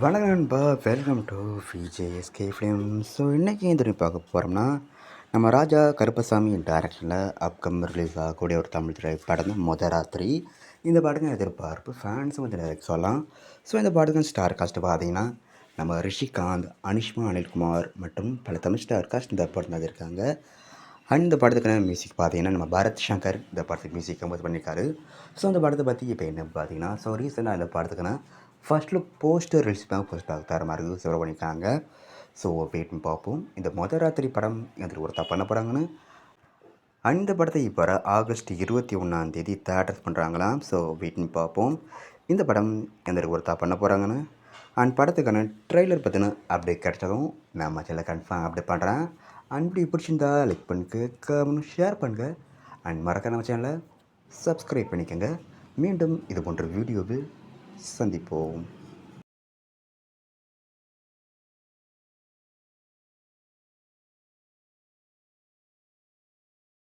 வணக்கம் நண்பா, welcome to VJSK film. So இன்றைக்கி இந்த பார்க்க போகிறோம்னா, நம்ம ராஜா கருப்பசாமி டைரக்ஷனில் அப்கம் ரிலீஸ் ஆகக்கூடிய ஒரு தமிழ் திரைப்படம் தான் மொத ராத்திரி. இந்த படத்துக்கு எதிர்பார்ப்பு ஃபேன்ஸும் கொஞ்சம் நிறைய சொல்லலாம். ஸோ இந்த படத்துக்கு ஸ்டார் காஸ்ட் பார்த்தீங்கன்னா, நம்ம ரிஷிகாந்த், அனிஷ்மா அனில்குமார் மற்றும் பல தமிழ் ஸ்டார் காஸ்ட் இந்த படம் இருக்காங்க. அண்ட் இந்த படத்துக்கான மியூசிக் பார்த்தீங்கன்னா, நம்ம பரத் சங்கர் இந்த படத்துக்கு மியூசிக் கம்போஸ் பண்ணியிருக்காரு. ஸோ இந்த படத்தை பற்றி இப்போ என்ன பார்த்தீங்கன்னா, ஸோ ரீசெண்டாக இந்த படத்துக்கான ஃபர்ஸ்ட் லுக் போஸ்டர் ரிலீஸ் பண்ண போஸ்ட் தர மாதிரி சேவ் பண்ணியிருக்காங்க. ஸோ வெயிட் பண்ணி பார்ப்போம். இந்த மொத ராத்திரி படம் எந்த ஒருத்தா பண்ண போகிறாங்கன்னு. அந்த படத்தை இப்போ ஆகஸ்ட் 21 தேட்டர்ஸ் பண்ணுறாங்களாம். ஸோ வெயிட் பண்ணி பார்ப்போம் இந்த படம் எந்த ஒருத்தா பண்ண போகிறாங்கன்னு. அண்ட் படத்துக்கான ட்ரெய்லர் பற்றின அப்டேட் கிடச்சதும் நான் மச்சல கன்ஃபார்ம் அப்டேட் பண்ணுறேன். அண்ட் இப்படி பிடிச்சிருந்தா லைக் பண்ணுங்க, ஷேர் பண்ணுங்கள். அண்ட் மறக்க நம்ம சேனலை சப்ஸ்கிரைப் பண்ணிக்கோங்க. மீண்டும் இது போன்ற வீடியோவில் சந்திப்போம்.